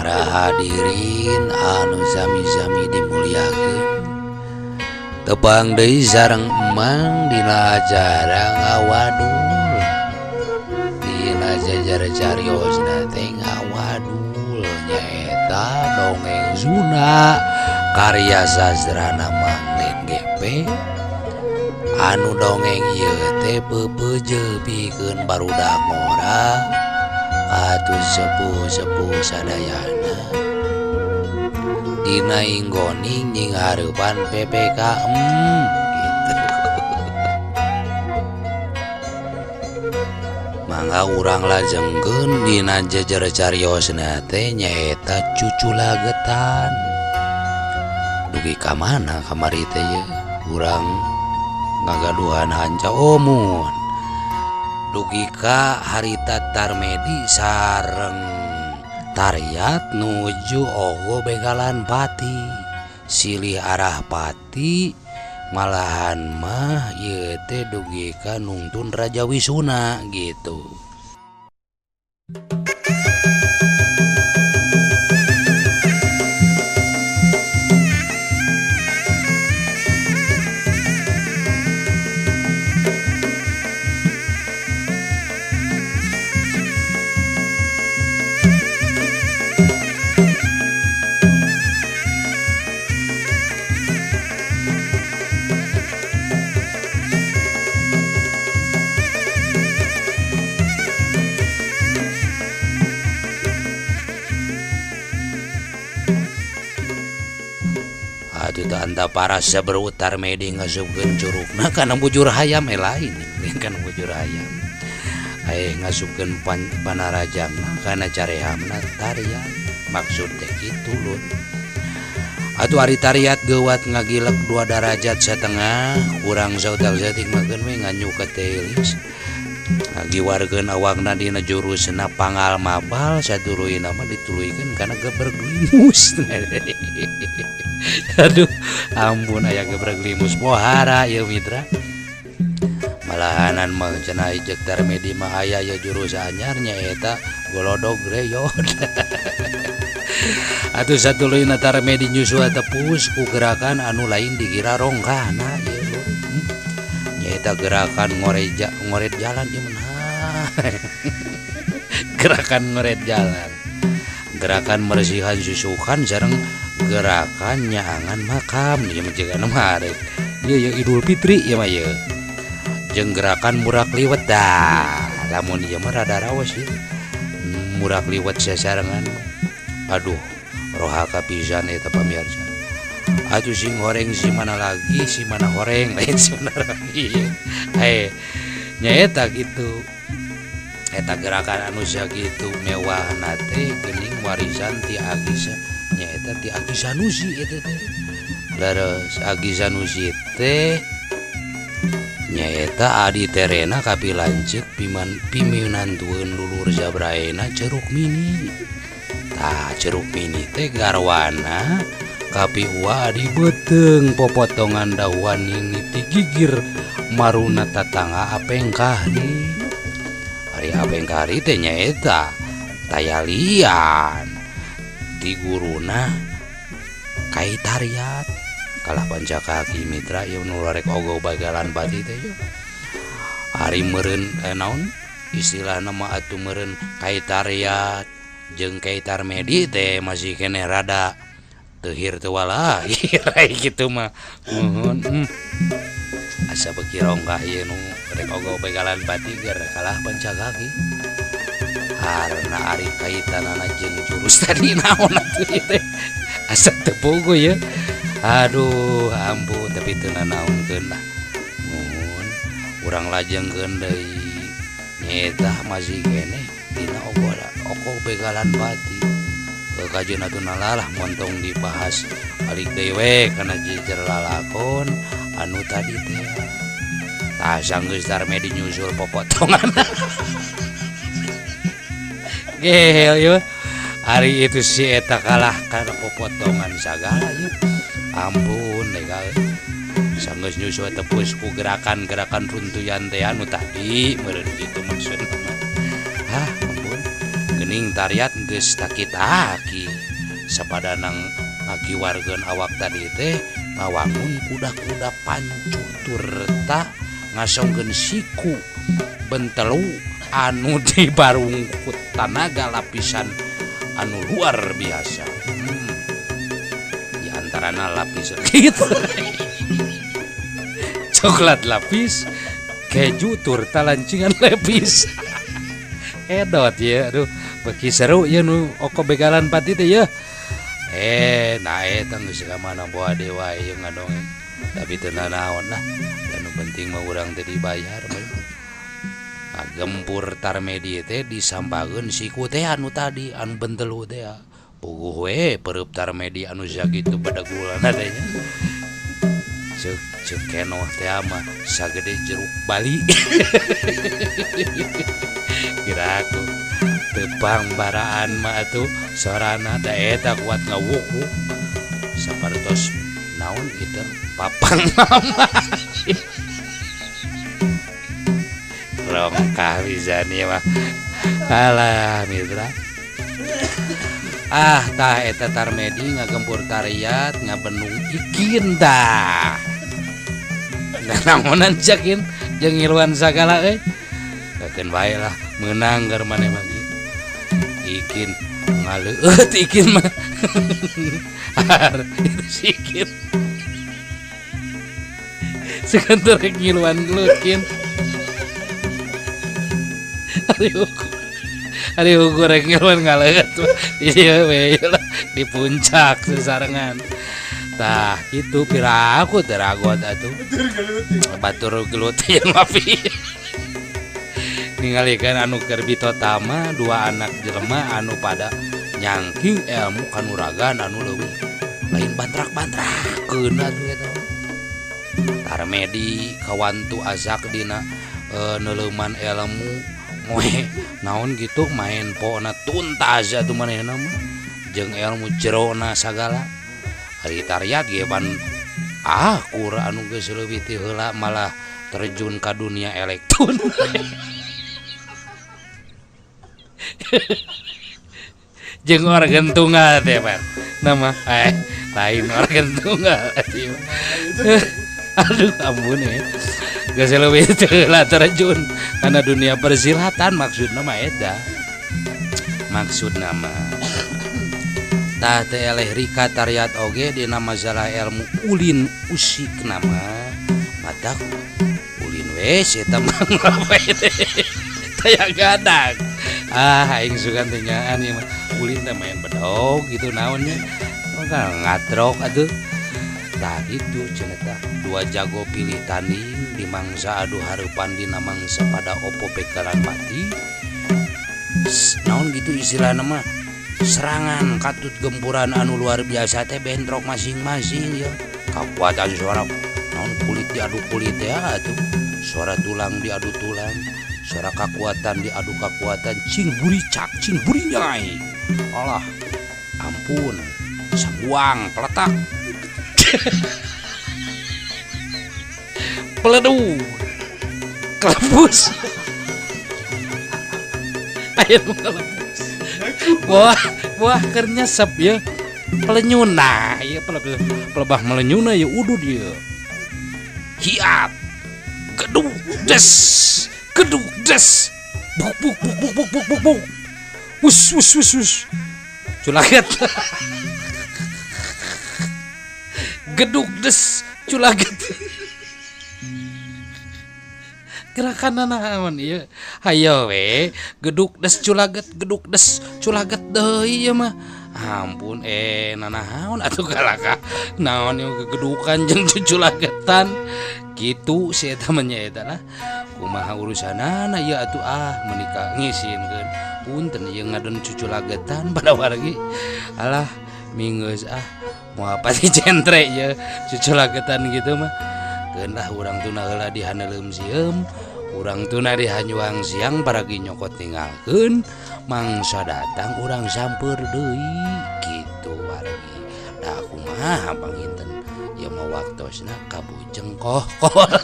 Para hadirin anu sami-sami dimuliakeun, tepang deui sareng emang dina acara ngawadul. Dina jajar cariosna teh ngawadul nyaeta dongeng Sunda karya sastrana Mang Den GP. Anu dongeng ieu teh peupeujeuh pikeun barudak ngora atuh sepuh-sepuh sadayana dina inggoning nying hareupan PPKM gitu. Mangga urang lajengkeun dina jejer cariosna teh nyaeta Cuculagetan. Dugi ka mana kamari teh ye urang ngagaduhan hanca omun. Dugi ka harita Tarmedi sareng Tariat nuju ogo begalan pati. Silih arah pati malahan mah ieu teh dugi ka nungtun Raja Wisuna gitu. Itu anta para saberu Tarmedi ngasupkeun curugna kana bujur hayam lain kan bujur hayam aya ngasupkeun panarajangna kana carehamna Tariat maksud teh kitu lun. Atuh ari Tariat geuwat ngagilek 2 derajat setengah kurang sautak saeutik mageun we nganyu ka teulis ngagiwarkeun awakna dina jurusna pangal mabal saduruyna mah dituluykeun kana gebreg limus. Aduh ampun aya gebreg limus pohara ieu mitra. Malahanan mah cenah ijek Tarmedi mah aya ya jurus anyar nyaeta golodog greyot. Atuh satuluyna Tarmedi nyusua tepus ku gerakan anu lain dikira rongkana ieu nyaeta gerakan ngoret jalan ieu mah. Gerakan ngoret jalan, gerakan meresihan susukan sareng gerakan nyaangan makam ieu mah jeung anu hareup ieu Idul Fitri ieu mah ieu jeung gerakan murak liwet dah lamun ieu mah rada raos ieu murak liwet sasarengan. Aduh rohaka pisan eta pamirsa. Atuh sing goreng si mana lagi si mana goreng lain si mana lagi nyaeta gitu. Eta gerakan anu sakitu mewahna teh geuning warisan ti Agisa nyaeta ti Agi Sanusi eta teh. Leres Agi Sanusi teh nyaeta adi terena kapilanceuk piminantueun lulur Zabraena Ceruk Mini. Tah Ceruk Mini teh garwana kapiwa adi beteung popotongan dahuan ini ti gigir maruna tatangga apengkahri. Ari apengkahri teh nyaeta tayalian di guruna Kai Tariat kalah Pancakaki mitra ieu nu rek ogo bagalan pati teh yo. Ari meureun naon istilahna mah atuh meureun Kai Tariat jeung Kai Tarmedi teh masih keneh rada teuhir teu walah kitu mah nuhun. Asa beuki rongkah ieu nu rek ogo bagalan pati ger kalah Pancakaki. Karena ari kaitanana jeung jurus tadi naon atuh ieu teh asa teu puguh ya. Aduh ampun tapi teu nanaonkeun lah. Mun urang lajengkeun deui nyaeta masih keneh dina ogo begalan pati. Kekajeun atuna lalah montong dibahas balik deui we kana jejer lalakon anu tadi teh. Tah sanggeus Tarmedi nyusul popotongan. Gehel yo. Hari itu si eta kalah karena popotongan sagala ya. Ampun lega. Sanggeus nyusul tepus ku gerakan-gerakan runtuyan teh anu tadi meureun kitu maksudna. Hah ampun. Geuning jeung tariat geus takit-taki sapadanang ngakiwargeun awak tadi teh ngawangun kuda-kuda pancutur tak ngasongkeun siku bentelu anu dibarungkut tanaga lapisan anu luar biasa. Di antarana lapis gitu. Coklat lapis, keju turta lancingan lepis. Edot ya, aduh, beki seru ya nu oko begalan pati teh ya. Nah eta geus kamana boa dewa ieu ngadongeng. Tapi teu naon lah. Anu penting mah urang teh dibayar mah. Nah, gempur Tarmedi teh disampageun siku teh anu tadi anu bentelu teh. Puguh we pereup Tarmedi anu sakitu badagulana teh nya. Cek kenoh teh mah sagede jeruk Bali. Kira aku tepang baraan mah atuh sorana da eta kuat ngawuk-wuk sapertos naon kitu papang mama. Rongkah pisan ieu mah. Alah mitra. Tah eta Tarmedi ngagempur tariat ngabenung ikin dah. Naonan jakin jeung ngiluan sagala euy. Kakeun bae lah meunang keur maneh mah ikin ngaleueut ikin mah. Ikin. Sekantor ngiluan glukin. Ari ukur ngiluan ngaleueut ieu we di puncak sesarengan. Tah kitu piraku teh ragot atuh. Batur gelut teh mapi. Ningalikeun anu keur bitotama dua anak jelema anu pada nyangking ilmu kanuragan anu leuwih lain bantrak-bantrakeun atuh eta. Tarmedi kawantu azak dina neuleuman ilmu moe naon gitu main pona tuntas atuh manehna mah jeung ilmu jerona sagala. Ari tariat ge ban akur anu geus leuwih ti heula malah terjun ka dunia elektron. Jeung organ tunggal teh Pak. Nama lain organ tunggal. Aduh ampun ya. Geus leuwih teu heula terjun kana dunia persilatan maksudna mah eta. Maksudna mah tah teh eleh Rika tariat oge dina masalah ilmu ulin usik nama matak ulin wes eta mah ngapain teh gadag. Aing sugan teh nyaan ieu mah ulin teh main bedog gitu naonnya maka ngatrok atuh. Tah gitu cenah tah dua jago pilih tanding di mangsa adu hareupan dina mangsa pada opo begalan mati. Naon gitu istilahna mah serangan katut gempuran anu luar biasa teh bentrok masing-masing ya. Kakuatan suara naon kulit diadu kulit ya atuh. Suara tulang diadu tulang, suara kekuatan diadu kekuatan, cing buricak, cing burinyai. Alah, ampun, sabuang peletak. Peledu. Kelebus. Ayo kelebus. Wah keur nyesep ya. Pelenyuna ya pelebah melenyuna ya udud ya. Hiat. Gedug des. Buk. Wus. Culaget. Gedug des culaget. Gerakan naon ieu? Hayo we, gedug des culaget deui ieu mah. Ampun nanaon atuh galaka. Naon ieu gegedukan jeung culagetan. Kitu si eta mah nya eta lah. Kumaha urusanana ieu atuh menikah ngisinkeun. Punten ieu ngadon culagetan pada wargi. Alah minggeus moal pati centre ieu culagetan gitu mah. Keun lah urang tuna heula dihaneuleum sieum, urang tuna dihanyuang siang paragi nyokot ninggalkeun, mangsa datang urang samper deui kitu wargi. Da kumaha panginten ieu mah waktosna kabujeng kohkol.